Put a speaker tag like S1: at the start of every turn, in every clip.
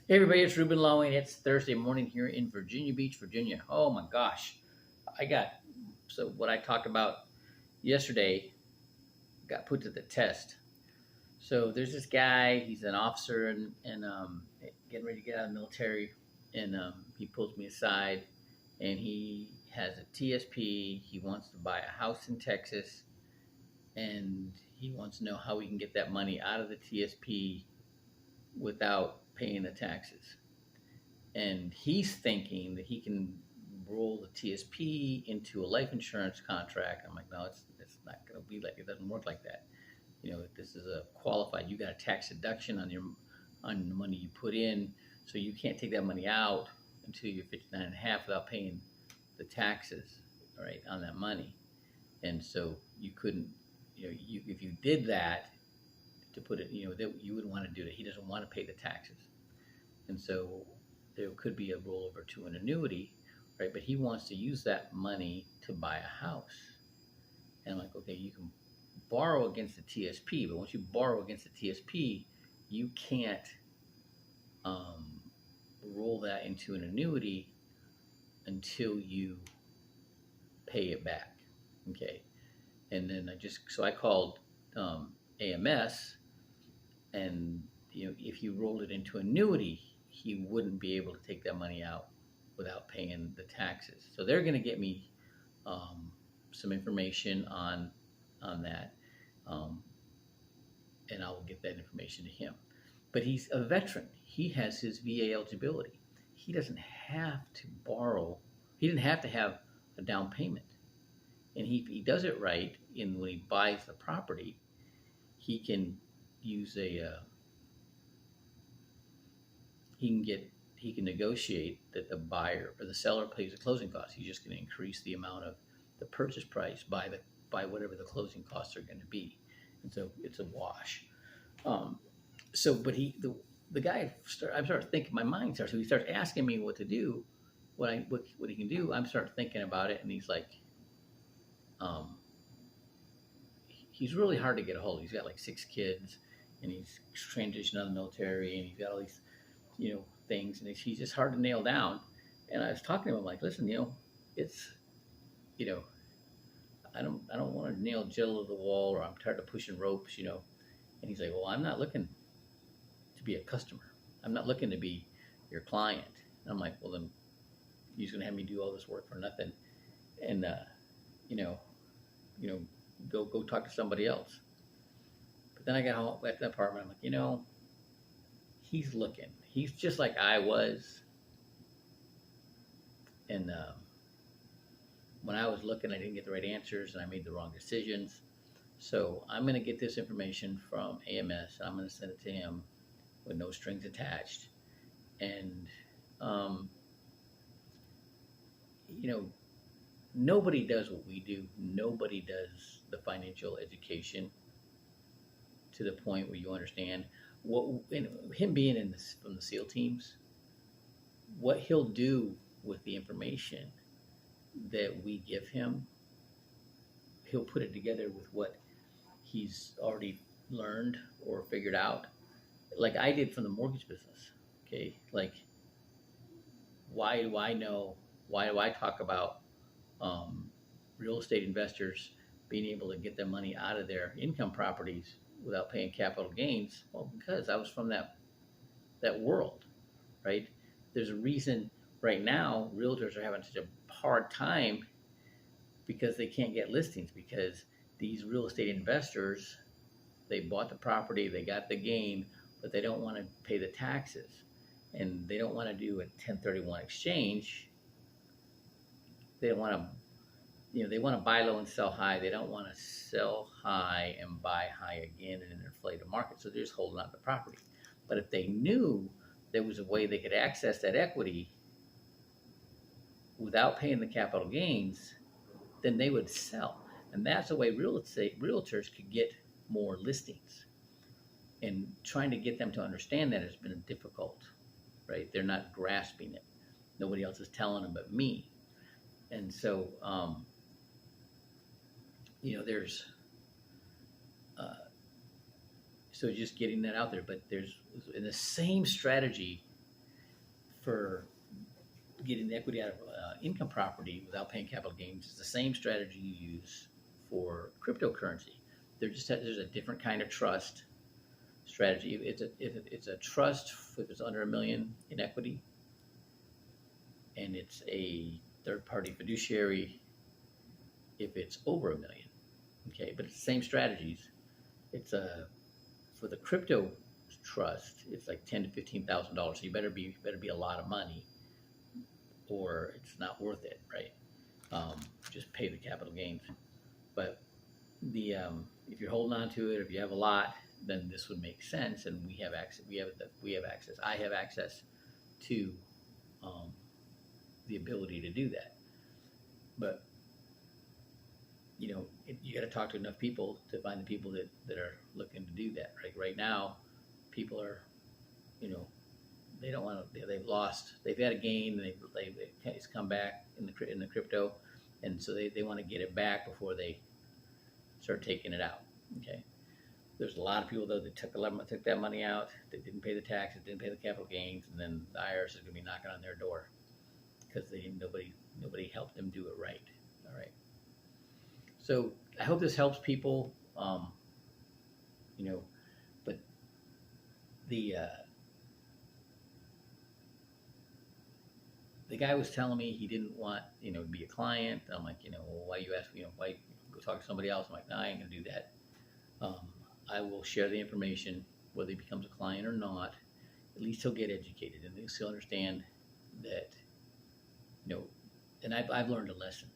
S1: Hey everybody, it's Ruben Lowing. It's Thursday morning here in Virginia Beach, Virginia. Oh my gosh. I got what I talked about yesterday got put to the test. So there's this guy, he's an officer and getting ready to get out of the military, and he pulls me aside and he has a TSP. He wants to buy a house in Texas, and he wants to know how we can get that money out of the TSP without paying the taxes. And he's thinking that he can roll the TSP into a life insurance contract. I'm like, no, it's not going to be like it. Doesn't work like that. You know, this is a qualified. You got a tax deduction on the money you put in, so you can't take that money out until you're 59 and a half without paying the taxes, right, on that money. And so you couldn't, if you did that to put it, that you wouldn't want to do that. He doesn't want to pay the taxes. And so there could be a rollover to an annuity, right? But he wants to use that money to buy a house. And I'm like, okay, you can borrow against the TSP, but once you borrow against the TSP, you can't roll that into an annuity until you pay it back. Okay. And then I called AMS, and if you rolled it into annuity, he wouldn't be able to take that money out without paying the taxes. So they're going to get me some information on that, and I will get that information to him. But he's a veteran. He has his VA eligibility. He doesn't have to borrow. He didn't have to have a down payment, and he does it right. When he buys the property, he can use he can negotiate that the buyer or the seller pays the closing costs. He's just going to increase the amount of the purchase price by whatever the closing costs are going to be, and so it's a wash. But the guy I'm starting thinking. My mind starts. So he starts asking me what to do, what he can do. I'm starting thinking about it, and he's like, he's really hard to get a hold of. He's got like 6 kids, and he's transitioned out of the military, and he's got all these things, and he's just hard to nail down. And I was talking to him like, listen, it's I don't want to nail Jill to the wall, or I'm tired of pushing ropes. And he's like, well, I'm not looking to be a customer. I'm not looking to be your client. And I'm like, well, then you're going to have me do all this work for nothing, and you know, you know, go talk to somebody else. But then I got home at the apartment. I'm like, he's looking. He's just like I was. And when I was looking, I didn't get the right answers, and I made the wrong decisions. So I'm going to get this information from AMS, and I'm going to send it to him with no strings attached. And nobody does what we do. Nobody does the financial education to the point where you understand him being from the SEAL teams, what he'll do with the information that we give him. He'll put it together with what he's already learned or figured out, like I did from the mortgage business. Okay, like why do I know? Why do I talk about real estate investors being able to get their money out of their income properties without paying capital gains? Well, because I was from that world, right? There's a reason right now realtors are having such a hard time because they can't get listings, because these real estate investors, they bought the property, they got the gain, but they don't want to pay the taxes, and they don't want to do a 1031 exchange. They don't want to, they want to buy low and sell high. They don't want to sell high and buy high again in an inflated market. So they're just holding on to the property. But if they knew there was a way they could access that equity without paying the capital gains, then they would sell. And that's the way real estate realtors could get more listings. And trying to get them to understand that has been difficult, right? They're not grasping it. Nobody else is telling them but me. And so, there's, so just getting that out there. But there's in the same strategy for getting the equity out of income property without paying capital gains is the same strategy you use for cryptocurrency. There's a different kind of trust strategy. It's a trust if it's under $1 million in equity, and it's a third party fiduciary if it's over $1 million. Okay, but it's the same strategies. It's for the crypto trust, it's like $10,000 to $15,000. So you better be a lot of money, or it's not worth it, right? Just pay the capital gains. But the if you're holding on to it, if you have a lot, then this would make sense, and we have access. I have access to the ability to do that. But you got to talk to enough people to find the people that are looking to do that. Right now, people are, they don't want to. They've had a gain, and it's come back in the crypto, and so they want to get it back before they start taking it out. Okay, there's a lot of people though that took that money out. They didn't pay the taxes, didn't pay the capital gains, and then the IRS is going to be knocking on their door because nobody helped them do it right. All right. So I hope this helps people. But the guy was telling me he didn't want to be a client. I'm like, well, why you ask? Why go talk to somebody else? I'm like, no, I ain't gonna do that. I will share the information whether he becomes a client or not. At least he'll get educated, and at least he'll understand that. And I've learned a lesson.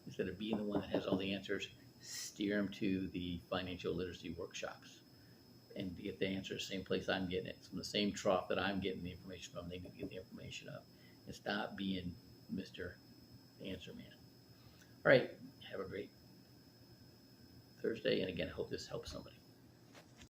S1: Instead of being the one that has all the answers, steer them to the financial literacy workshops and get the answers the same place I'm getting it. It's from the same trough that I'm getting the information from. They need to get the information up and stop being Mr. Answer Man. All right. Have a great Thursday. And again, I hope this helps somebody.